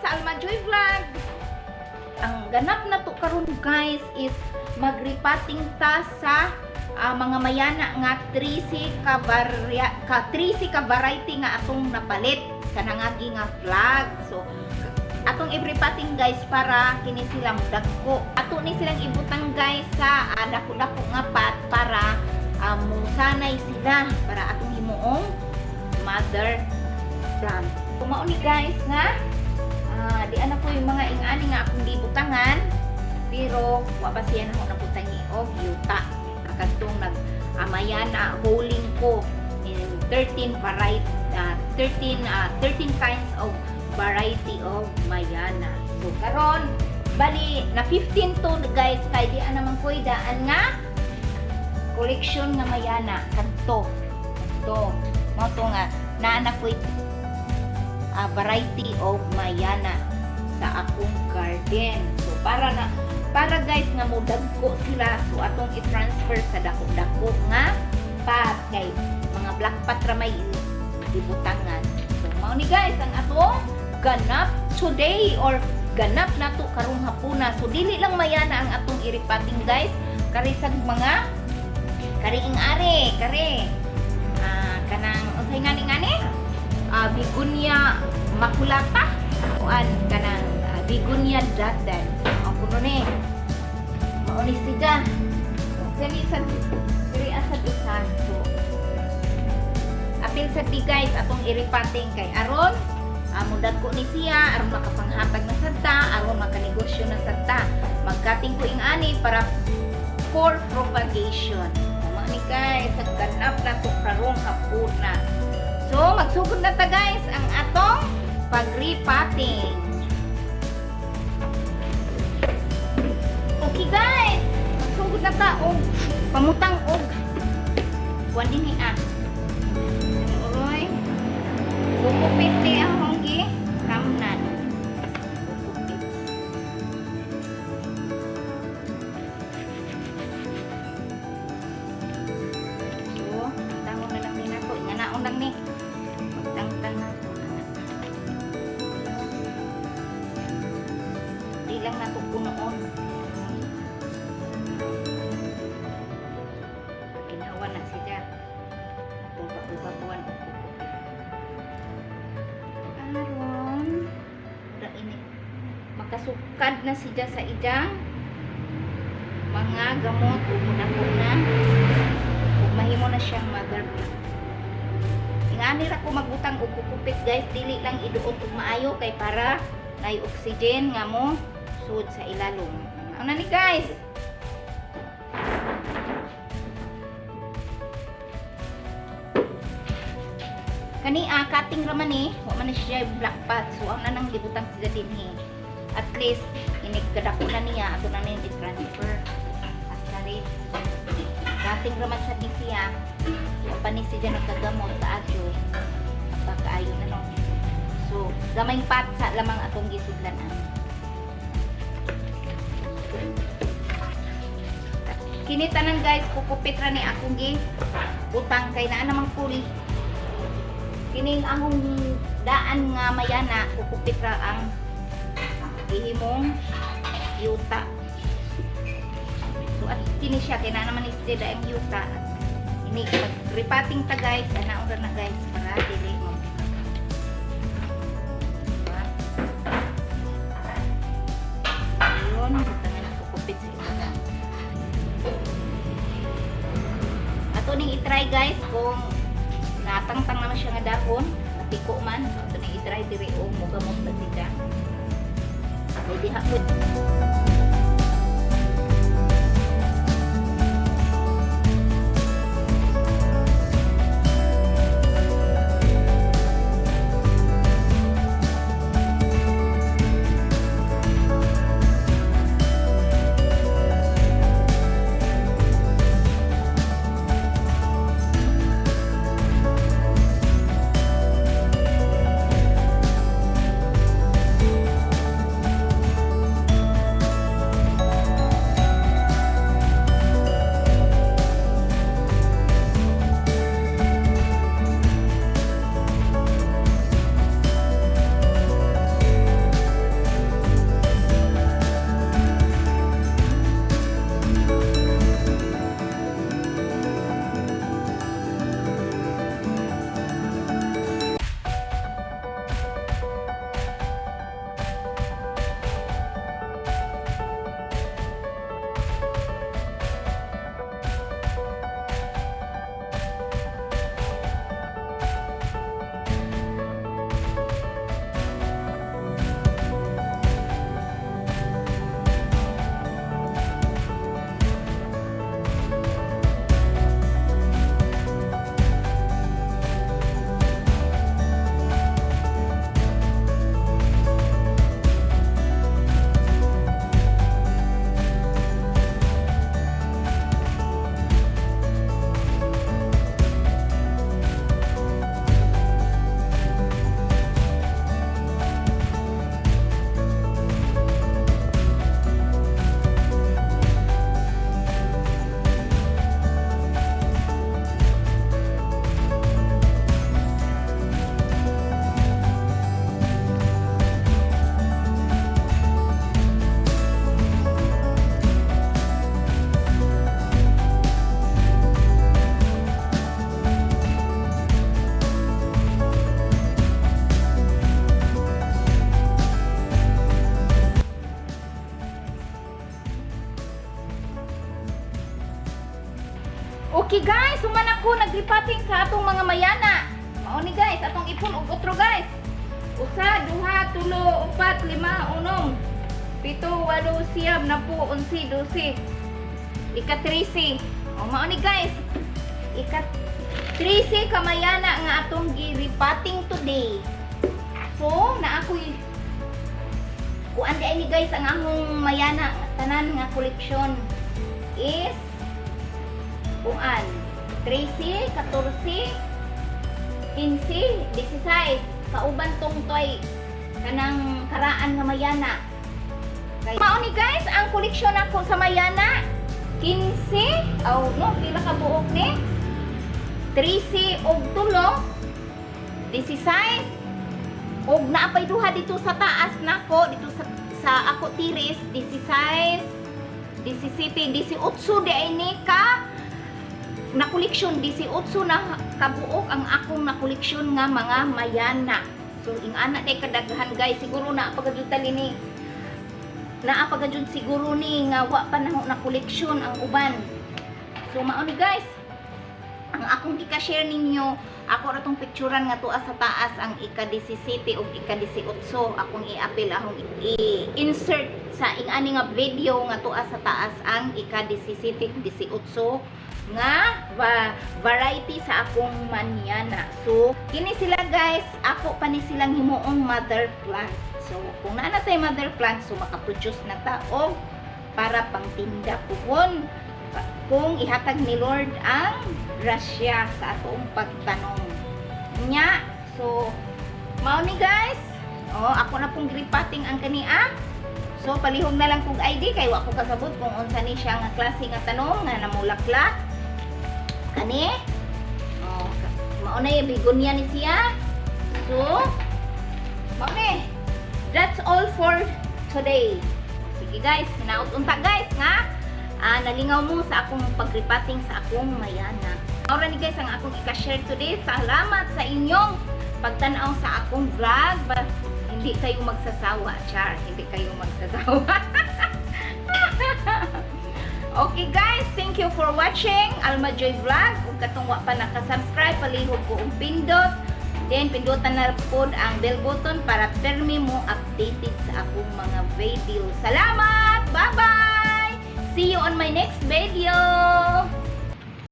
sa Almajoy Vlog. Ang ganap na to karon guys is magripating ta sa mga mayana nga 3C ka variety nga atong napalit sa nangagi nga vlog. So atong i-repating guys para kini silang dagko. Ato ni silang ibutang guys sa dako-dako nga pat para musanay sila para atong himuong mother plant. Kumao ni guys nga di ana ko yung mga ingani nga akong gibutangan pero wa pa siya na nabutangi og yuta. Kadtong nag-amayana holding ko in 13 kinds of variety of mayana. So karon bali na 15 to guys kay di ana man koy daan nga collection nga mayana kadto. To mo to nga naana koy variety of mayana sa akong garden. So para guys nga mo dagko sila so atong i-transfer sa dako-dako nga pat kay mga black pat ra may ibutangan. So mao ni guys ang atong ganap today or ganap nato karong hapuna. So dili lang mayana ang atong iripating guys kari sa mga kariing are kare kanang unsay ngani bigunya makulata kuan kanang bigunya dadan ang kuno ni mao ni siga kani sa diri asad usan. So apil sa di guys atong iripating kay aron mudag ko ni siya aron makapanghatag na sadta aron makanegosyo na sadta magkating ko ing ani para for propagation. Mao ni guys ang ganap na to karong hapuna. So magsugod na ta guys ang atong pag-repotting. Okay guys, magsugod na ta og pamutang og kuan dinhi Uroy. Bukupit ni akong gi kamnan. Bukupit. So, tangon na lang ni nako, nganaon lang ni. Magtangtang na to. Di lang nato punoon. Ginawa na siya. Tulpa-tulpa-tuan. Aron ra ini makasukad na siya sa ijang mga gamot ug una-una ug mahimo na siyang mother plant. Ingani ra ko magbutang og kukupit guys, dili lang iduot og maayo kay para nay oxygen nga mo sud sa ilalom. Ano ni guys? Kani cutting ra man ni, wa man siya black pot. So ang nanang gibutang siya dinhi. At least inigkadako na niya ato na ni transfer. Hasta rin. Cutting ra man sa di siya. Wa pa ni siya nagkagamot sa adyo. Pagkaayo na no. So gamay pat sa lamang atong gisudlanan. Kini tanan guys, kukupit ra ni akong gi utang kay naa namang puli. Kining akong daan nga mayana kukupit ra ang ihimong yuta. So at kini siya kay naa naman ni siya ang yuta. Ini repotting ta guys, ana ora na guys para dili mo. Ayun, butangan kukupit sa ito. Ato ning i-try guys kung natangtang naman siya nga dahon, napiko man. Ato ning i-try diri o mugamot na siya. Pwede hapon. ako naglipating sa atong mga mayana. Mao ni guys, atong ipon og utro guys. 1, 2, 3, 4, 5, 6, 7, 8, 9, 10, 11, 12. Ika-13. O mao ni guys. Ika-13 ka mayana nga atong giripating today. So, na ako'y kuan di ay ni guys ang among mayana tanan nga koleksyon is kuan 13, 14, 15, 16 kauban tong toy kanang karaan nga mayana. Kay mao ni guys ang koleksyon ako sa mayana 15 aw no pila ka buok ni 13 og tulo 16 og naapay duha dito sa taas nako dito sa ako tiris 16 17 18 di ay ni ka na koleksyon 18 na kabuok ang akong na koleksyon nga mga mayana. So ing ana day kadaghan guys siguro na pagajud tali ni naa pagajud siguro ni nga wa pa na koleksyon ang uban. So mao ni guys ang akong ika-share ninyo, ako ra tong picturean nga tuwa sa taas ang ika-17 ug ika-18 akong i-apil akong i-insert sa ingani nga video nga tuwa sa taas ang ika-17 18 nga variety sa akong manyana. So kini sila guys, ako pa ni silang himuong mother plant. So kung naa na tay mother plant, so makaproduce na ta og para pangtinda puhon kung ihatag ni Lord ang grasya sa atong pagtanong nya. So mao ni guys, ako na pong gripating ang kania. So palihog na lang kog ID kay wa ko kasabot kung unsa ni siya nga klase nga tanong nga namulaklak kani. Mao na bigonya ni siya. So mao ni, that's all for today. Sige guys, hinaut unta guys nga nalingaw mo sa akong pagripating sa akong mayana. Ora ni guys ang akong ika-share today. Salamat sa inyong pagtanaw sa akong vlog. Hindi kayo magsasawa, char. Hindi kayo magsasawa. Okay guys, thank you for watching Alma Joy Vlog. Kung katong wa pa naka-subscribe, palihog ko ang pindot. Then pindutan na pod ang bell button para permi mo updated sa akong mga video. Salamat! Bye-bye! See you on my next video.